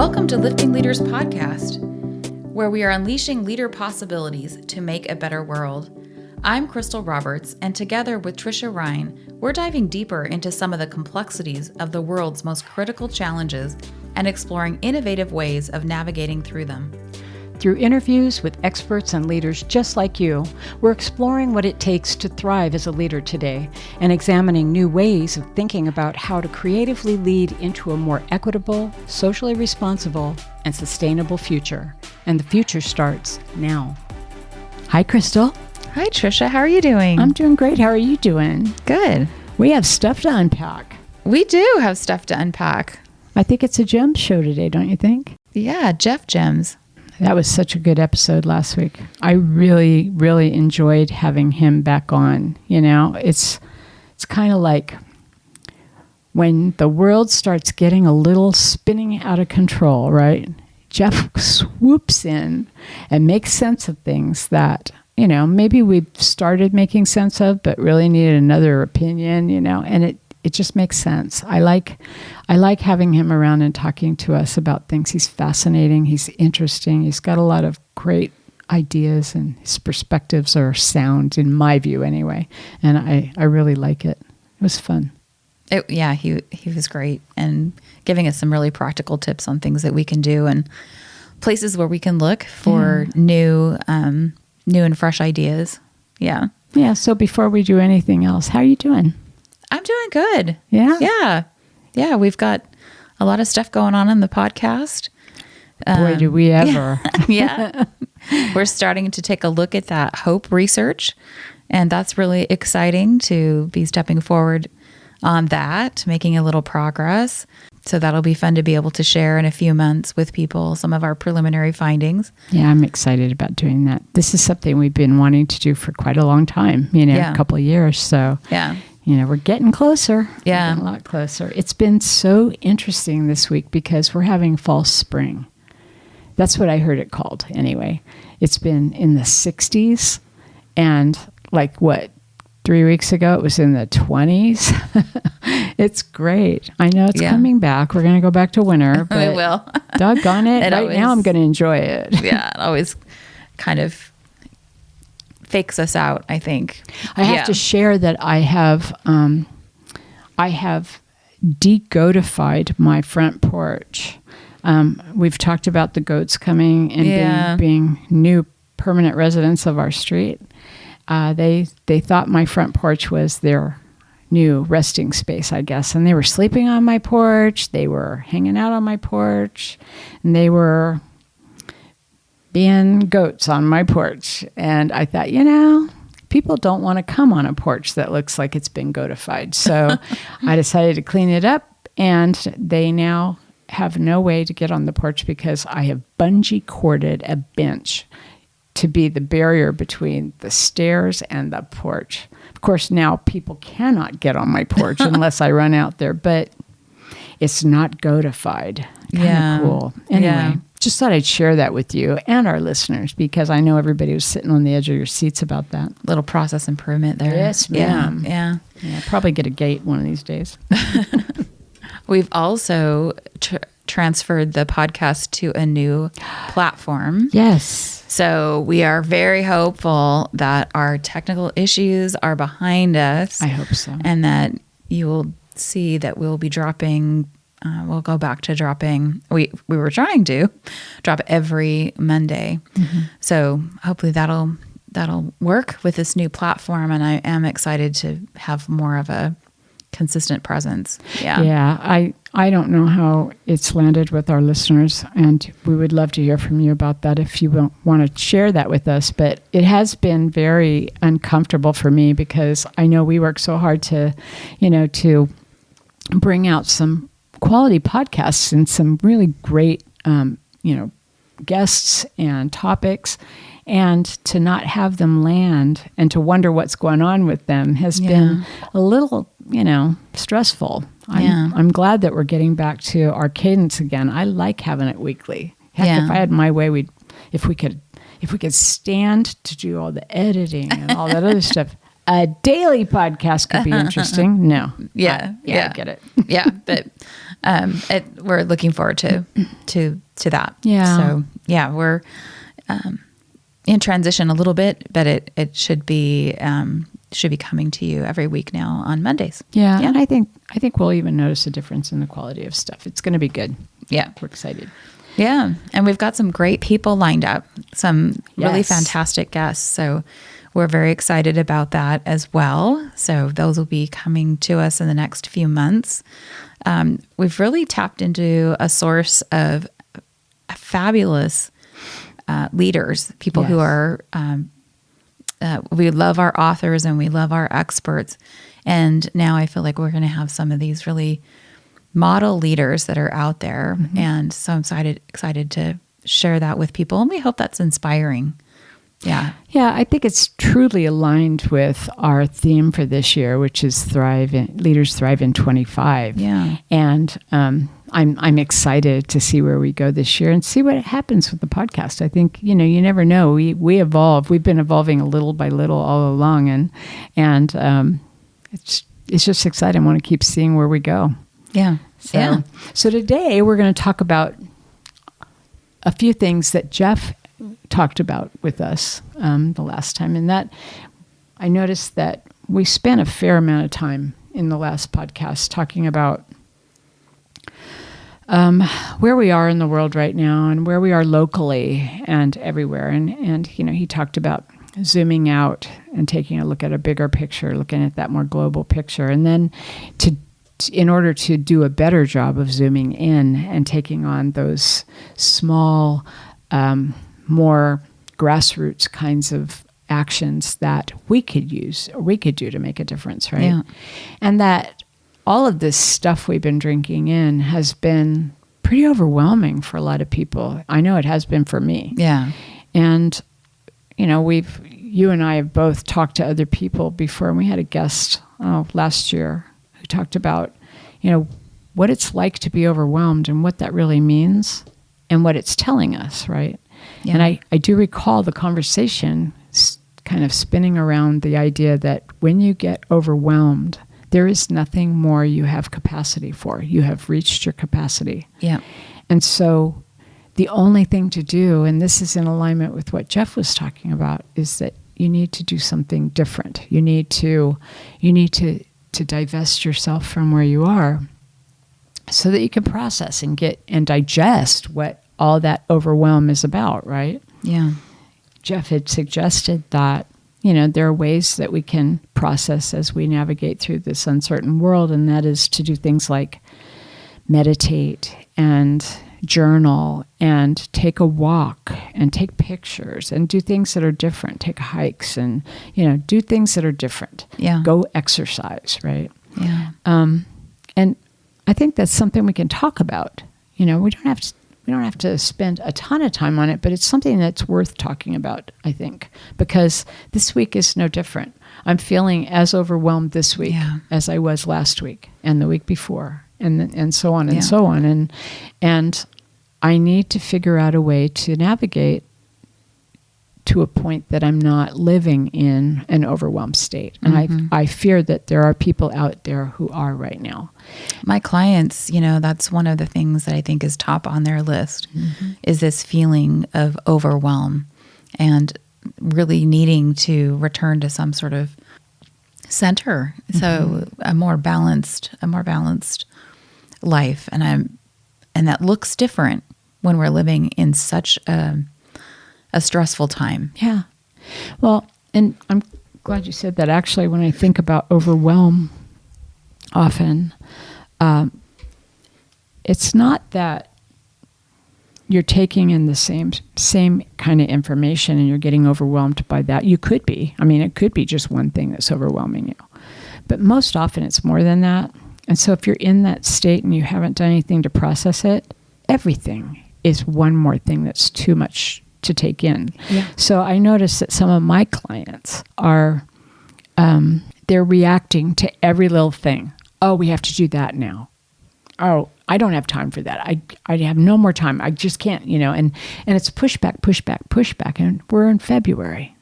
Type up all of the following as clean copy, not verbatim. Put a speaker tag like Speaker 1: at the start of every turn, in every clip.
Speaker 1: Welcome to Lifting Leaders Podcast, where we are unleashing leader possibilities to make a better world. I'm Crystal Roberts, and together with Trisha Ryan, we're diving deeper into some of the complexities of the world's most critical challenges and exploring innovative ways of navigating through them.
Speaker 2: Through interviews with experts and leaders just like you, we're exploring what it takes to thrive as a leader today and examining new ways of thinking about how to creatively lead into a more equitable, socially responsible, and sustainable future. And the future starts now. Hi, Crystal.
Speaker 1: Hi, Trisha. How are you doing?
Speaker 2: I'm doing great. How are you doing?
Speaker 1: Good.
Speaker 2: We have stuff to unpack.
Speaker 1: We do have stuff to unpack.
Speaker 2: I think it's a gem show today, don't you think?
Speaker 1: Yeah, Jeff Gems.
Speaker 2: That was such a good episode last week. I really, really enjoyed having him back on. You know, it's kind of like when the world starts getting a little spinning out of control, right? Jeff swoops in and makes sense of things that, you know, maybe we've started making sense of, but really needed another opinion, you know, and it just makes sense. I like having him around and talking to us about things. He's fascinating. He's interesting. He's got a lot of great ideas, and his perspectives are sound, in my view anyway. And I really like it. It was fun.
Speaker 1: He was great, and giving us some really practical tips on things that we can do and places where we can look for new and fresh ideas. Yeah.
Speaker 2: Yeah. So before we do anything else, how are you doing?
Speaker 1: I'm doing good.
Speaker 2: Yeah.
Speaker 1: Yeah. We've got a lot of stuff going on in the podcast.
Speaker 2: Boy, do we ever.
Speaker 1: Yeah. We're starting to take a look at that hope research, and that's really exciting to be stepping forward on that, making a little progress. So that'll be fun to be able to share in a few months with people some of our preliminary findings.
Speaker 2: Yeah, I'm excited about doing that. This is something we've been wanting to do for quite a long time, a couple of years. So
Speaker 1: yeah.
Speaker 2: We're getting closer.
Speaker 1: Yeah.
Speaker 2: We're getting a lot closer. It's been so interesting this week because we're having false spring. That's what I heard it called anyway. It's been in the 60s, and 3 weeks ago it was in the 20s. It's great. I know it's coming back. We're going to go back to winter, but
Speaker 1: we will.
Speaker 2: Doggone it. Now I'm going to enjoy it.
Speaker 1: Yeah, it always kind of fakes us out, I think.
Speaker 2: I have to share that I have de-goatified my front porch. We've talked about the goats coming and being new permanent residents of our street. They thought my front porch was their new resting space, I guess, and they were sleeping on my porch. They were hanging out on my porch, and they were being goats on my porch. And I thought, people don't want to come on a porch that looks like it's been goatified. So I decided to clean it up, and they now have no way to get on the porch because I have bungee corded a bench to be the barrier between the stairs and the porch. Of course, now people cannot get on my porch unless I run out there, but it's not goatified. Kind of cool. Anyway, just thought I'd share that with you and our listeners because I know everybody was sitting on the edge of your seats about that.
Speaker 1: Little process improvement there.
Speaker 2: Yes, ma'am.
Speaker 1: Yeah.
Speaker 2: Probably get a gate one of these days.
Speaker 1: We've also transferred the podcast to a new platform.
Speaker 2: Yes.
Speaker 1: So we are very hopeful that our technical issues are behind us.
Speaker 2: I hope so.
Speaker 1: And that you will see that we'll be dropping, we'll go back to dropping, we were trying to drop every Monday. Mm-hmm. So hopefully that'll work with this new platform. And I am excited to have more of a consistent presence.
Speaker 2: Yeah. I don't know how it's landed with our listeners, and we would love to hear from you about that if you want to share that with us. But it has been very uncomfortable for me because I know we work so hard to bring out some quality podcasts and some really great, guests and topics. And to not have them land and to wonder what's going on with them has been a little, stressful. I'm glad that we're getting back to our cadence again. I like having it weekly. Heck, if I had my way, if we could stand to do all the editing and all that other stuff, a daily podcast could be interesting. No.
Speaker 1: I
Speaker 2: get it.
Speaker 1: Yeah, but we're looking forward to that.
Speaker 2: Yeah.
Speaker 1: So yeah, we're in transition a little bit, but it should be coming to you every week now on Mondays.
Speaker 2: Yeah. And I think we'll even notice a difference in the quality of stuff. It's going to be good.
Speaker 1: Yeah.
Speaker 2: We're excited.
Speaker 1: Yeah. And we've got some great people lined up, some really
Speaker 2: Yes.
Speaker 1: fantastic guests. So we're very excited about that as well. So those will be coming to us in the next few months. We've really tapped into a source of fabulous leaders, people who
Speaker 2: Yes.
Speaker 1: are, we love our authors and we love our experts. And now I feel like we're going to have some of these really model leaders that are out there.
Speaker 2: Mm-hmm.
Speaker 1: And so I'm excited to share that with people. And we hope that's inspiring. Yeah.
Speaker 2: Yeah, I think it's truly aligned with our theme for this year, which is Leaders Thrive in 25.
Speaker 1: Yeah.
Speaker 2: And I'm excited to see where we go this year and see what happens with the podcast. I think, you never know. We evolve. We've been evolving little by little all along, and it's just exciting. I want to keep seeing where we go.
Speaker 1: Yeah.
Speaker 2: So today we're going to talk about a few things that Jeff talked about with us the last time, and that I noticed that we spent a fair amount of time in the last podcast talking about where we are in the world right now and where we are locally and everywhere. And he talked about zooming out and taking a look at a bigger picture, looking at that more global picture, and then in order to do a better job of zooming in and taking on those small, more grassroots kinds of actions that we could use or we could do to make a difference, right?
Speaker 1: Yeah.
Speaker 2: And that all of this stuff we've been drinking in has been pretty overwhelming for a lot of people. I know it has been for me.
Speaker 1: Yeah.
Speaker 2: And, you and I have both talked to other people before, and we had a guest last year who talked about, what it's like to be overwhelmed and what that really means and what it's telling us, right?
Speaker 1: Yeah.
Speaker 2: And I do recall the conversation kind of spinning around the idea that when you get overwhelmed, there is nothing more you have capacity for. You have reached your capacity.
Speaker 1: Yeah.
Speaker 2: And so the only thing to do, and this is in alignment with what Jeff was talking about, is that you need to do something different. You need to divest yourself from where you are so that you can process and get and digest what all that overwhelm is about, right?
Speaker 1: Yeah.
Speaker 2: Jeff had suggested that, there are ways that we can process as we navigate through this uncertain world, and that is to do things like meditate and journal and take a walk and take pictures and do things that are different, take hikes and, do things that are different.
Speaker 1: Yeah.
Speaker 2: Go exercise, right?
Speaker 1: Yeah.
Speaker 2: And I think that's something we can talk about. We don't have to spend a ton of time on it, but it's something that's worth talking about, I think, because this week is no different. I'm feeling as overwhelmed this week as I was last week and the week before, and so on and so on. And I need to figure out a way to navigate to a point that I'm not living in an overwhelmed state. And I fear that there are people out there who are right now.
Speaker 1: My clients, that's one of the things that I think is top on their list is this feeling of overwhelm and really needing to return to some sort of center. So a more balanced life. And that looks different when we're living in such a stressful time.
Speaker 2: Yeah. Well, and I'm glad you said that. Actually, when I think about overwhelm, often, it's not that you're taking in the same kind of information and you're getting overwhelmed by that. You could be. I mean, it could be just one thing that's overwhelming you. But most often it's more than that. And so if you're in that state and you haven't done anything to process it, everything is one more thing that's too much to take in. Yeah. So I notice that some of my clients are, they're reacting to every little thing. Oh, we have to do that now. Oh, I don't have time for that. I have no more time. I just can't, and it's pushback. And we're in February.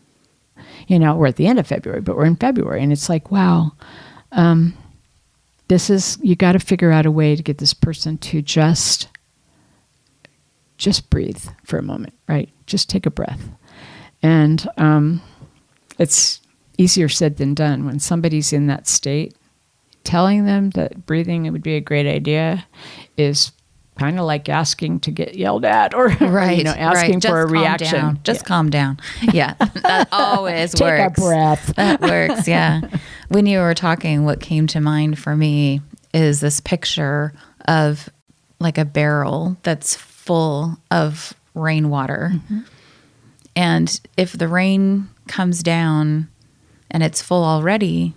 Speaker 2: We're at the end of February, but we're in February. And it's like, wow, you got to figure out a way to get this person to just breathe for a moment, right? Just take a breath. And it's easier said than done. When somebody's in that state, telling them that breathing would be a great idea is kind of like asking to get yelled at or asking for a reaction.
Speaker 1: Just calm down. Yeah, that always works.
Speaker 2: Take a breath.
Speaker 1: That works, yeah. When you were talking, what came to mind for me is this picture of like a barrel that's full of rainwater. Mm-hmm. And if the rain comes down and it's full already,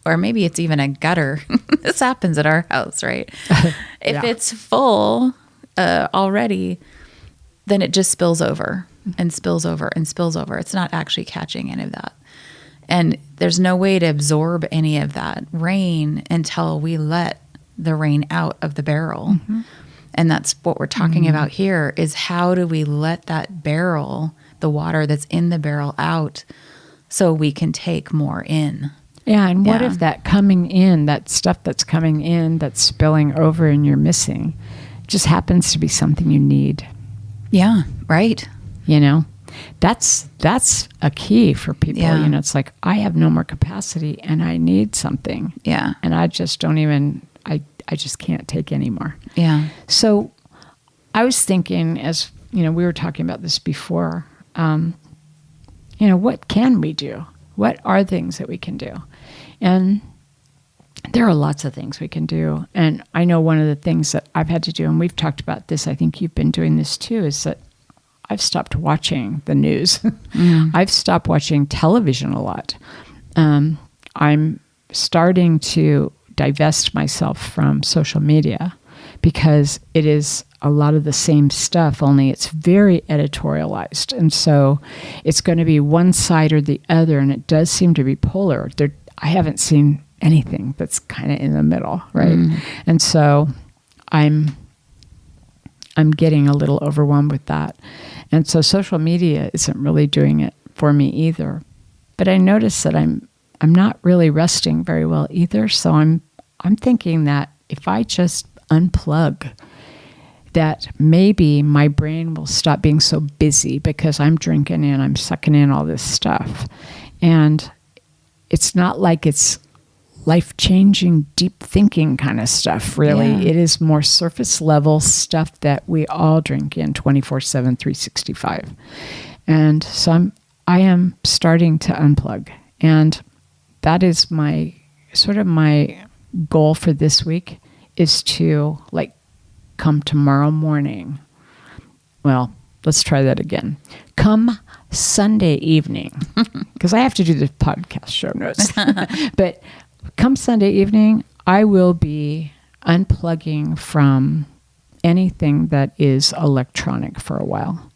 Speaker 1: or maybe it's even a gutter. This happens at our house, right? If it's full already, then it just spills over and spills over and spills over. It's not actually catching any of that. And there's no way to absorb any of that rain until we let the rain out of the barrel. Mm-hmm. And that's what we're talking about here is how do we let that barrel, the water that's in the barrel out so we can take more in.
Speaker 2: Yeah, and what if that coming in, that stuff that's coming in, that's spilling over and you're missing, just happens to be something you need?
Speaker 1: Yeah, right.
Speaker 2: You know, that's a key for people.
Speaker 1: Yeah.
Speaker 2: You know, it's like, I have no more capacity and I need something.
Speaker 1: Yeah.
Speaker 2: And I just don't even, I just can't take anymore.
Speaker 1: Yeah.
Speaker 2: So I was thinking, as, you know, we were talking about this before, you know, what can we do? What are things that we can do? And there are lots of things we can do. And I know one of the things that I've had to do, and we've talked about this, I think you've been doing this too, is that I've stopped watching the news. I've stopped watching television a lot. I'm starting to divest myself from social media because it is a lot of the same stuff, only it's very editorialized. And so it's going to be one side or the other, and it does seem to be polar. I haven't seen anything that's kind of in the middle, right? And so I'm getting a little overwhelmed with that. And so social media isn't really doing it for me either. But I notice that I'm not really resting very well either. So I'm thinking that if I just unplug, that maybe my brain will stop being so busy because I'm drinking and I'm sucking in all this stuff. And it's not like it's life-changing, deep thinking kind of stuff, really. Yeah. It is more surface level stuff that we all drink in 24/7, 365. And so I am starting to unplug. And that is my goal for this week, is to come tomorrow morning. Well, let's try that again. Come Sunday evening, because I have to do the podcast show notes. But come Sunday evening, I will be unplugging from anything that is electronic for a while.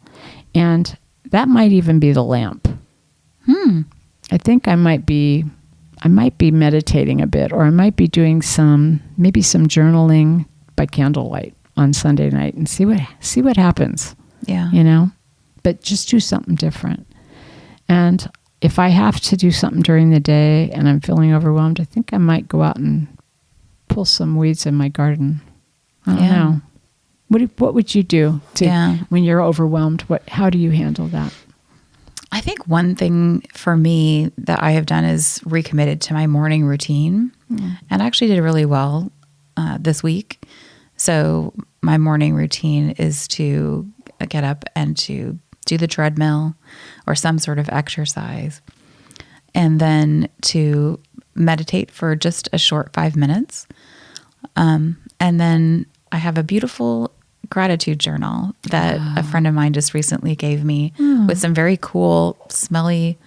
Speaker 2: And that might even be the lamp. I think I might be meditating a bit, or I might be doing maybe some journaling by candlelight on Sunday night and see what happens.
Speaker 1: Yeah.
Speaker 2: You know, but just do something different. And if I have to do something during the day and I'm feeling overwhelmed, I think I might go out and pull some weeds in my garden. I don't know. What would you do when you're overwhelmed? How do you handle that?
Speaker 1: I think one thing for me that I have done is recommitted to my morning routine, and I actually did really well this week. So my morning routine is to get up and to do the treadmill or some sort of exercise, and then to meditate for just a short 5 minutes. And then I have a beautiful gratitude journal that a friend of mine just recently gave me with some very cool, smelly,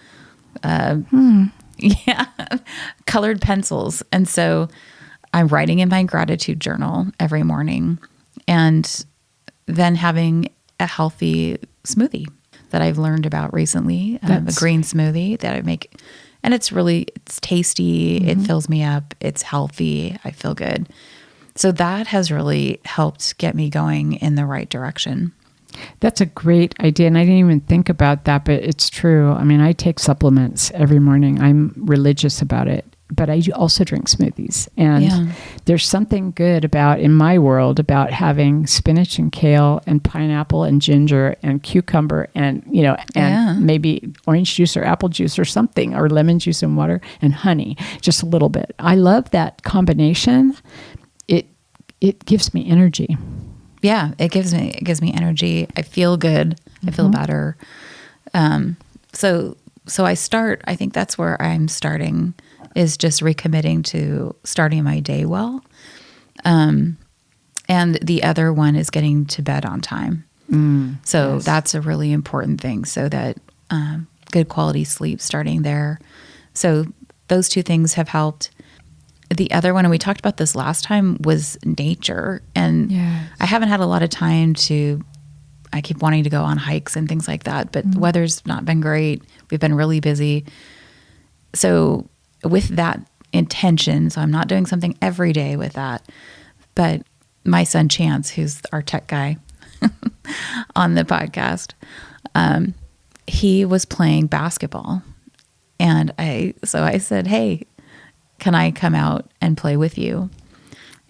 Speaker 1: colored pencils. And so I'm writing in my gratitude journal every morning, and then having a healthy smoothie that I've learned about recently, a green smoothie that I make. And it's tasty. It fills me up. It's healthy. I feel good. So that has really helped get me going in the right direction.
Speaker 2: That's a great idea. And I didn't even think about that, but it's true. I mean, I take supplements every morning. I'm religious about it. but I also drink smoothies. And there's something good about, in my world, about having spinach and kale and pineapple and ginger and cucumber and, and maybe orange juice or apple juice or something, or lemon juice and water and honey, just a little bit. I love that combination. It gives me energy.
Speaker 1: Yeah, it gives me energy. I feel good. I feel better. So I think that's where I'm starting, is just recommitting to starting my day well. And the other one is getting to bed on time. So that's a really important thing, so that good quality sleep starting there. So those two things have helped. The other one, and we talked about this last time, was nature. And I haven't had a lot of time I keep wanting to go on hikes and things like that, but the weather's not been great. We've been really busy. So with that intention, so I'm not doing something every day with that, but my son Chance, who's our tech guy on the podcast, he was playing basketball. And I said, hey, can I come out and play with you?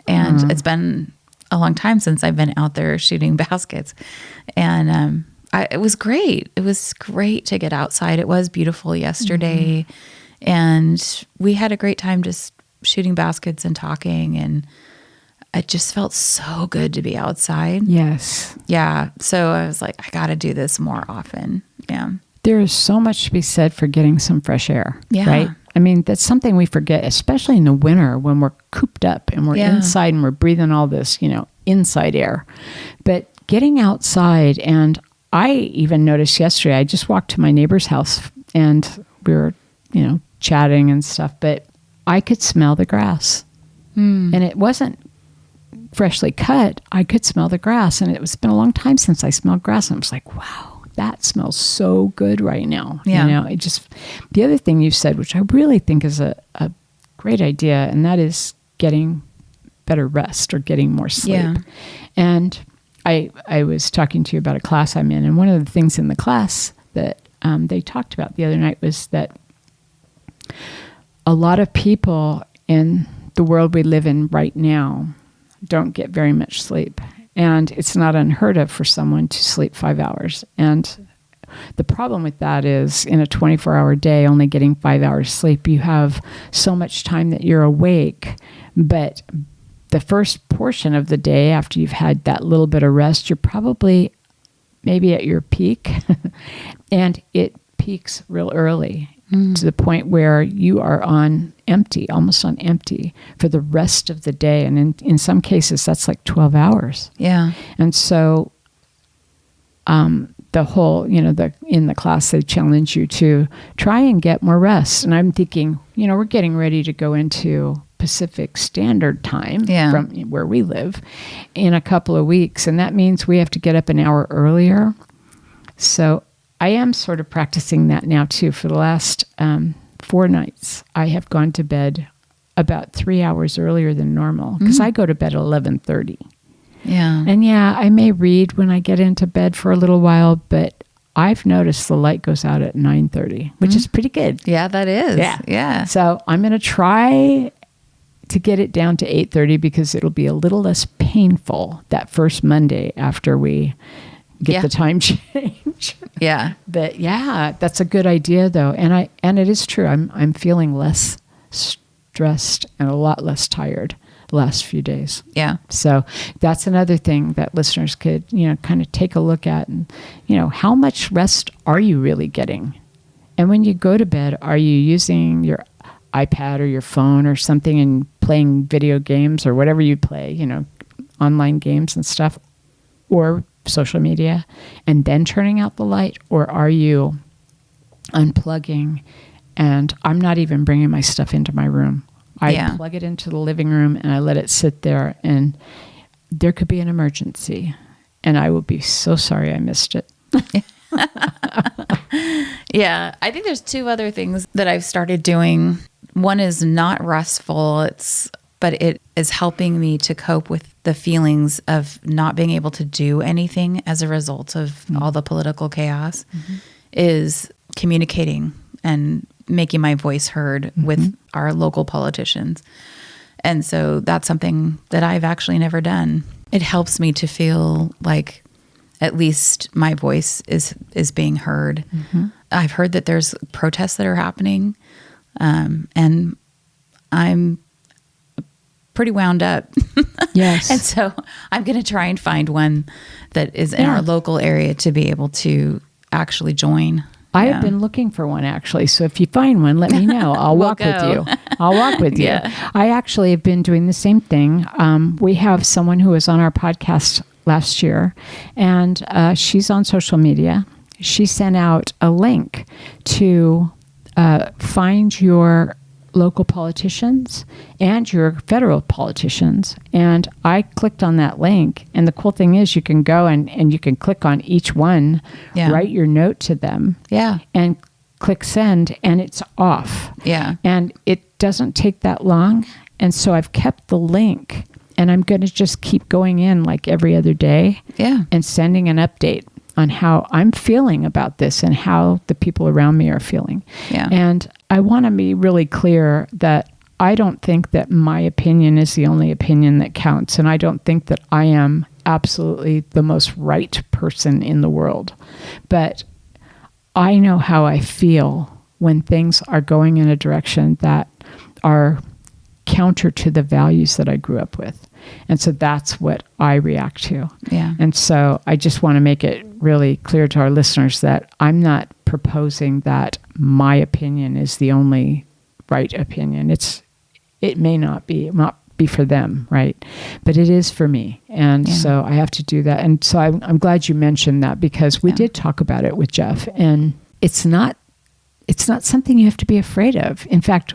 Speaker 1: And it's been a long time since I've been out there shooting baskets. And it was great. It was great to get outside. It was beautiful yesterday. And we had a great time just shooting baskets and talking. And it just felt so good to be outside.
Speaker 2: Yes.
Speaker 1: Yeah. So I was like, I got to do this more often. Yeah.
Speaker 2: There is so much to be said for getting some fresh air.
Speaker 1: Yeah.
Speaker 2: Right? I mean, that's something we forget, especially in the winter when we're cooped up and we're inside and we're breathing all this, inside air. But getting outside, and I even noticed yesterday, I just walked to my neighbor's house and we were, chatting and stuff, but I could smell the grass. And it wasn't freshly cut. I could smell the grass, and it's been a long time since I smelled grass. And I was like, wow, that smells so good right now.
Speaker 1: Yeah.
Speaker 2: The other thing you said, which I really think is a great idea, and that is getting better rest or getting more sleep.
Speaker 1: Yeah.
Speaker 2: And I was talking to you about a class I'm in, and one of the things in the class that they talked about the other night was that a lot of people in the world we live in right now don't get very much sleep. And it's not unheard of for someone to sleep 5 hours. And the problem with that is, in a 24-hour day, only getting 5 hours sleep, you have so much time that you're awake. But the first portion of the day, after you've had that little bit of rest, you're probably maybe at your peak. And it peaks real early to the point where you are on empty, almost on empty for the rest of the day. And in some cases, that's like 12 hours.
Speaker 1: Yeah.
Speaker 2: And so the whole, in the class, they challenge you to try and get more rest. And I'm thinking, we're getting ready to go into Pacific Standard Time from where we live in a couple of weeks. And that means we have to get up an hour earlier. So I am sort of practicing that now too. For the last 4 nights, I have gone to bed about 3 hours earlier than normal, because I go to bed at 11:30.
Speaker 1: Yeah.
Speaker 2: And I may read when I get into bed for a little while, but I've noticed the light goes out at 9:30, which is pretty good.
Speaker 1: Yeah, that is. Yeah.
Speaker 2: So I'm going to try to get it down to 8:30, because it'll be a little less painful that first Monday after we get the time change.
Speaker 1: Yeah.
Speaker 2: But that's a good idea though. And it is true. I'm feeling less stressed and a lot less tired the last few days.
Speaker 1: Yeah.
Speaker 2: So that's another thing that listeners could, kind of take a look at, and, how much rest are you really getting? And when you go to bed, are you using your iPad or your phone or something and playing video games or whatever you play, online games and stuff, or social media, and then turning out the light? Or are you unplugging? And I'm not even bringing my stuff into my room. I plug it into the living room and I let it sit there, and there could be an emergency and I will be so sorry I missed it.
Speaker 1: Yeah. I think there's 2 other things that I've started doing. One is not restful. But it is helping me to cope with the feelings of not being able to do anything as a result of all the political chaos, is communicating and making my voice heard with our local politicians. And so that's something that I've actually never done. It helps me to feel like at least my voice is being heard. I've heard that there's protests that are happening, and I'm pretty wound up.
Speaker 2: Yes.
Speaker 1: And so I'm going to try and find one that is in our local area to be able to actually join.
Speaker 2: I have been looking for one, actually. So if you find one, let me know. I'll walk with you. I'll walk with you. I actually have been doing the same thing. We have someone who was on our podcast last year, and she's on social media. She sent out a link to find your local politicians and your federal politicians. And I clicked on that link. And the cool thing is you can go and you can click on each one, write your note to them, and click send, and it's off. And it doesn't take that long. And so I've kept the link, and I'm going to just keep going in like every other day and sending an update on how I'm feeling about this and how the people around me are feeling. And I want to be really clear that I don't think that my opinion is the only opinion that counts. And I don't think that I am absolutely the most right person in the world. But I know how I feel when things are going in a direction that are counter to the values that I grew up with. And so that's what I react to. And so I just want to make it really clear to our listeners that I'm not proposing that my opinion is the only right opinion. It may not be for them, right? But it is for me. And so I have to do that. And so I'm glad you mentioned that, because we did talk about it with Jeff, and it's not something you have to be afraid of. In fact,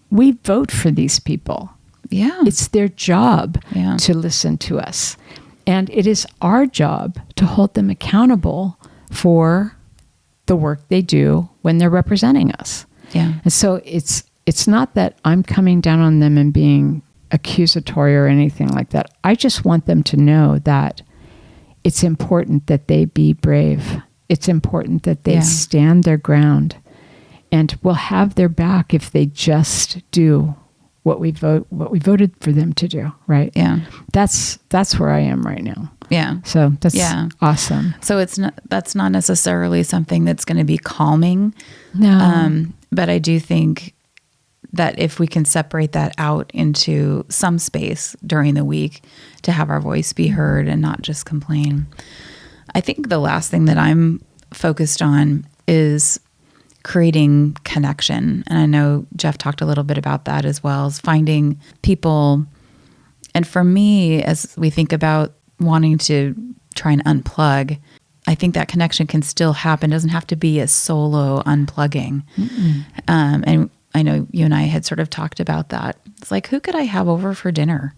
Speaker 2: we vote for these people. It's their job to listen to us. And it is our job to hold them accountable for the work they do when they're representing us. And so it's not that I'm coming down on them and being accusatory or anything like that. I just want them to know that it's important that they be brave. It's important that they stand their ground, and we'll have their back if they just do what we voted for them to do, right? That's where I am right now. So that's awesome.
Speaker 1: So that's not necessarily something that's going to be calming.
Speaker 2: No.
Speaker 1: But I do think that if we can separate that out into some space during the week to have our voice be heard and not just complain. I think the last thing that I'm focused on is creating connection. And I know Jeff talked a little bit about that as well, as finding people. And for me, as we think about wanting to try and unplug, I think that connection can still happen. It doesn't have to be a solo unplugging. And I know you and I had sort of talked about that. It's like, who could I have over for dinner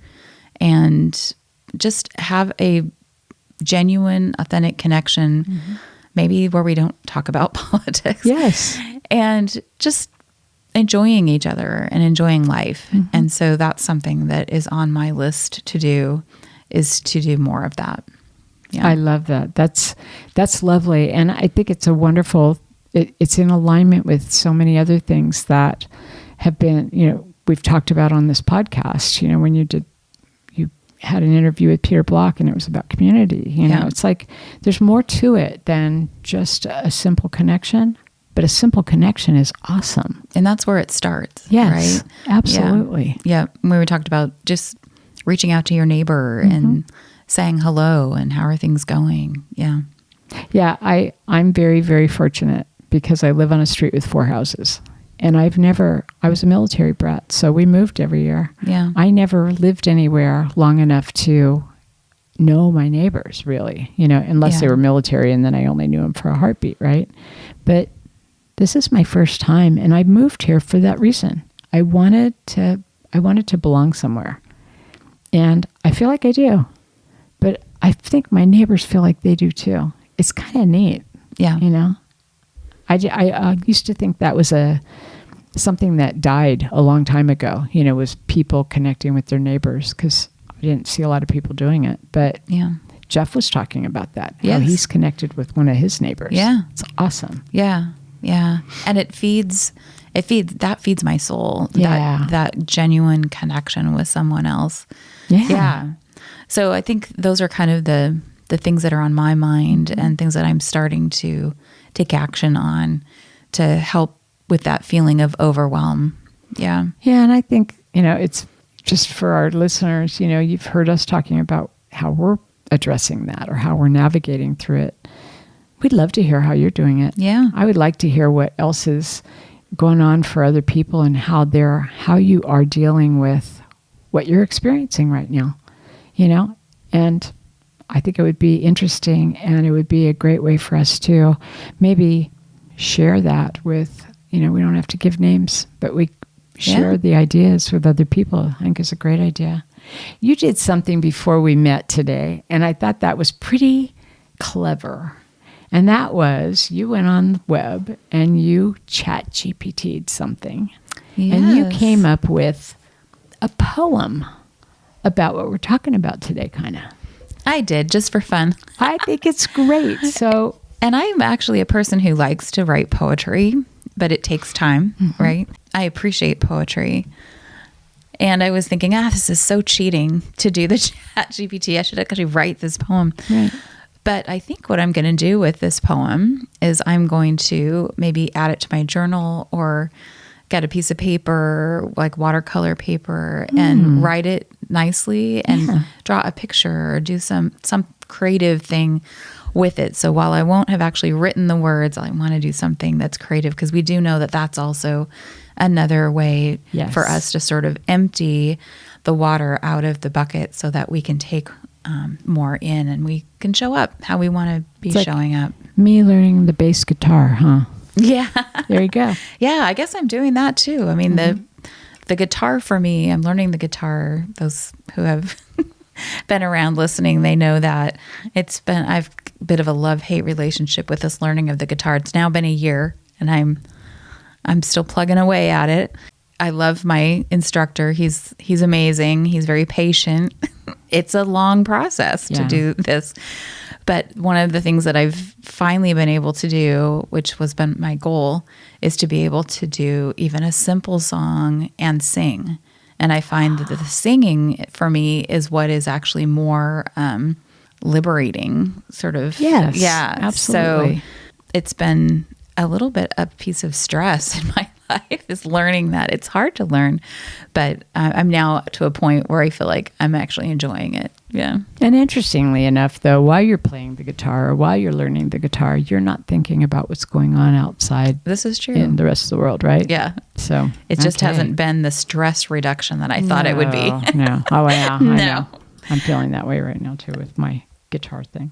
Speaker 1: and just have a genuine, authentic connection, maybe where we don't talk about politics. And just enjoying each other and enjoying life. And so that's something that is on my list to do, is to do more of that.
Speaker 2: I love that. That's lovely. And I think it's a wonderful, it's in alignment with so many other things that have been, we've talked about on this podcast, when you had an interview with Peter Block and it was about community, it's like, there's more to it than just a simple connection, but a simple connection is awesome.
Speaker 1: And that's where it starts.
Speaker 2: Yes,
Speaker 1: right?
Speaker 2: Absolutely.
Speaker 1: When we talked about just reaching out to your neighbor and saying hello and how are things going. I'm very, very fortunate because I live on a street with 4 houses. And I was a military brat, so we moved every year. I never lived anywhere long enough to know my neighbors, really, unless they were military, and then I only knew them for a heartbeat, right? But this is my first time, and I moved here for that reason. I wanted to belong somewhere. And I feel like I do. But I think my neighbors feel like they do too. It's kind of neat. I used to think that was something that died a long time ago, was people connecting with their neighbors, because I didn't see a lot of people doing it. But Jeff was talking about that. How he's connected with one of his neighbors. It's awesome. And it feeds that feeds my soul.
Speaker 2: Yeah.
Speaker 1: That genuine connection with someone else. Yeah. So I think those are kind of the things that are on my mind and things that I'm starting to take action on to help with that feeling of overwhelm. Yeah.
Speaker 2: Yeah. And I think, it's just for our listeners, you've heard us talking about how we're addressing that or how we're navigating through it. We'd love to hear how you're doing it.
Speaker 1: Yeah.
Speaker 2: I would like to hear what else is going on for other people and how you are dealing with what you're experiencing right now, and I think it would be interesting, and it would be a great way for us to maybe share that with, we don't have to give names, but we share the ideas with other people. I think it's a great idea. You did something before we met today, and I thought that was pretty clever. And that was, you went on the web and you chat GPT'd something. Yes. And you came up with a poem about what we're talking about today, kind of.
Speaker 1: I did, just for fun.
Speaker 2: I think it's great. So,
Speaker 1: and I'm actually a person who likes to write poetry, but it takes time, right? I appreciate poetry. And I was thinking, this is so cheating to do the chat GPT. I should actually write this poem.
Speaker 2: Right.
Speaker 1: But I think what I'm going to do with this poem is I'm going to maybe add it to my journal or get a piece of paper, like watercolor paper, and write it nicely and draw a picture or do some creative thing with it. So while I won't have actually written the words, I want to do something that's creative, because we do know that that's also another way for us to sort of empty the water out of the bucket so that we can take more in and we can show up how we want to be showing up.
Speaker 2: Me learning the bass guitar, huh?
Speaker 1: Yeah.
Speaker 2: There you go.
Speaker 1: Yeah, I guess I'm doing that too. I mean, the guitar for me, I'm learning the guitar. Those who have been around listening, they know that I've a bit of a love-hate relationship with this learning of the guitar. It's now been a year and I'm still plugging away at it. I love my instructor. He's amazing. He's very patient. It's a long process to do this. But one of the things that I've finally been able to do, which has been my goal, is to be able to do even a simple song and sing. And I find that the singing for me is what is actually more liberating, sort of.
Speaker 2: Yes,
Speaker 1: yeah,
Speaker 2: absolutely.
Speaker 1: So it's been a little bit a piece of stress in my life, is learning that. It's hard to learn, but I'm now to a point where I feel like I'm actually enjoying it. Yeah.
Speaker 2: And interestingly enough, though, while you're playing the guitar or while you're learning the guitar, you're not thinking about what's going on outside.
Speaker 1: This is true.
Speaker 2: In the rest of the world, right?
Speaker 1: Yeah.
Speaker 2: So
Speaker 1: it just hasn't been the stress reduction that I thought it would be.
Speaker 2: No. Oh, yeah. I know. I'm feeling that way right now, too, with my guitar thing.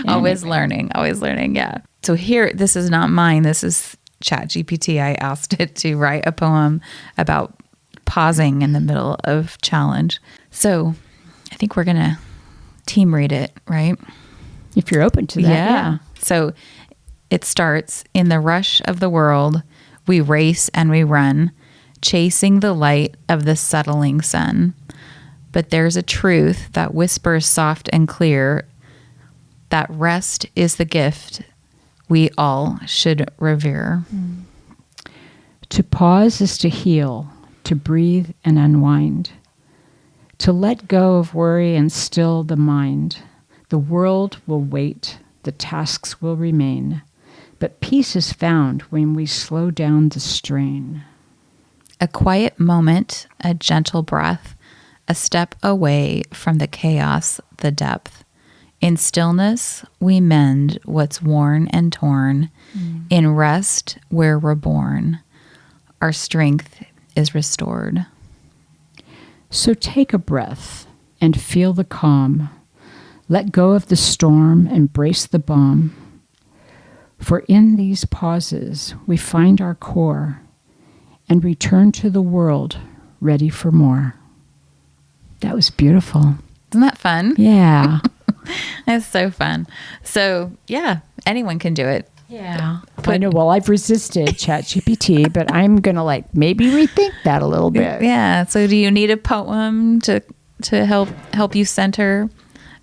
Speaker 1: Always learning. Yeah. So here, this is not mine. This is ChatGPT. I asked it to write a poem about pausing in the middle of challenge. So I think we're going to team read it, right?
Speaker 2: If you're open to that. Yeah.
Speaker 1: So it starts, in the rush of the world, we race and we run, chasing the light of the settling sun. But there's a truth that whispers soft and clear, that rest is the gift we all should revere.
Speaker 2: To pause is to heal, to breathe and unwind, to let go of worry and still the mind. The world will wait, the tasks will remain, but peace is found when we slow down the strain.
Speaker 1: A quiet moment, a gentle breath, a step away from the chaos, the depth. In stillness, we mend what's worn and torn. In rest, we're reborn. Our strength is restored.
Speaker 2: So take a breath and feel the calm. Let go of the storm, embrace the balm. For in these pauses, we find our core and return to the world ready for more. That was beautiful.
Speaker 1: Isn't that fun?
Speaker 2: Yeah.
Speaker 1: It's so fun. So, yeah, anyone can do it.
Speaker 2: Yeah. I know. Well, I've resisted ChatGPT, but I'm going to maybe rethink that a little bit.
Speaker 1: Yeah. So do you need a poem to help you center?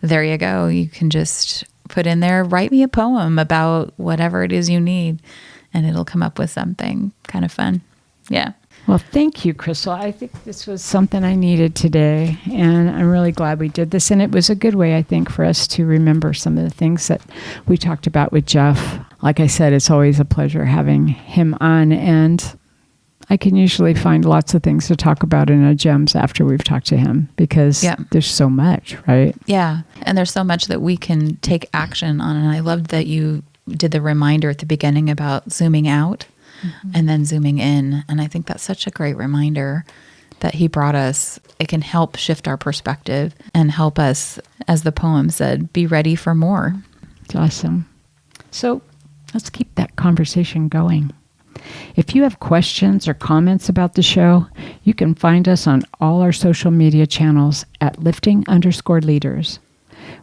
Speaker 1: There you go. You can just put in there, write me a poem about whatever it is you need. and it'll come up with something kind of fun. Yeah.
Speaker 2: Well, thank you, Crystal. I think this was something I needed today, and I'm really glad we did this. And it was a good way, I think, for us to remember some of the things that we talked about with Jeff. Like I said, it's always a pleasure having him on, and I can usually find lots of things to talk about in our gems after we've talked to him, because there's so much, right?
Speaker 1: Yeah, and there's so much that we can take action on. And I loved that you did the reminder at the beginning about zooming out and then zooming in. And I think that's such a great reminder that he brought us. It can help shift our perspective and help us, as the poem said, be ready for more.
Speaker 2: It's awesome. So let's keep that conversation going. If you have questions or comments about the show, you can find us on all our social media channels at lifting_leaders.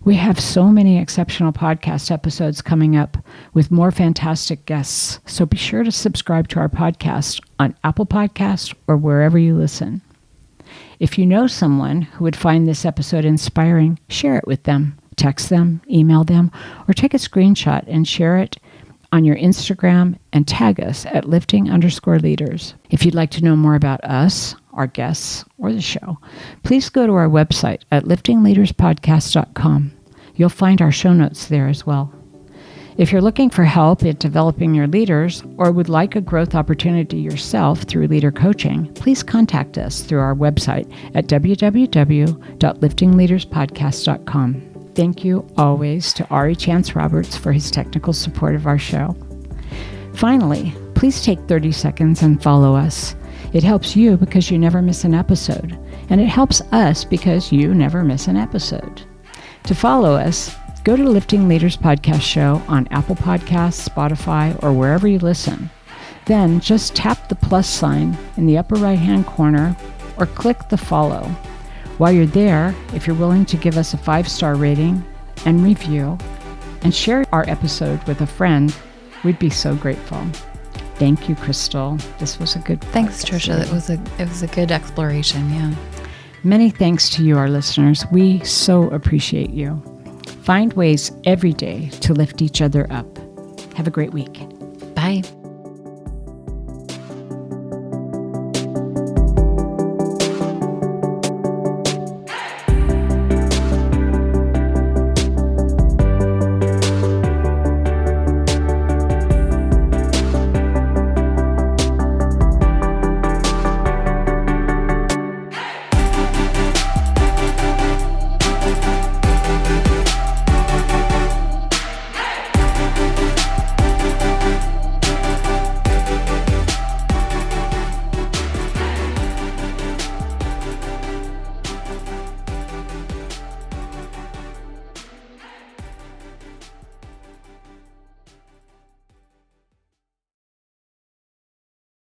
Speaker 2: We have so many exceptional podcast episodes coming up with more fantastic guests, so be sure to subscribe to our podcast on Apple Podcasts or wherever you listen. If you know someone who would find this episode inspiring, share it with them. Text them, email them, or take a screenshot and share it on your Instagram and tag us at lifting_leaders. If you'd like to know more about us, our guests, or the show, please go to our website at liftingleaderspodcast.com. You'll find our show notes there as well. If you're looking for help in developing your leaders or would like a growth opportunity yourself through leader coaching, please contact us through our website at www.liftingleaderspodcast.com. Thank you always to Ari Chance Roberts for his technical support of our show. Finally, please take 30 seconds and follow us. It helps you because you never miss an episode, and it helps us because you never miss an episode. To follow us, go to Lifting Leaders Podcast Show on Apple Podcasts, Spotify, or wherever you listen. Then just tap the plus sign in the upper right-hand corner or click the follow. While you're there, if you're willing to give us a 5-star rating and review and share our episode with a friend, we'd be so grateful. Thank you, Crystal. This was a good
Speaker 1: Thanks, Tricia. It was a good exploration, yeah.
Speaker 2: Many thanks to you, our listeners. We so appreciate you. Find ways every day to lift each other up. Have a great week.
Speaker 1: Bye.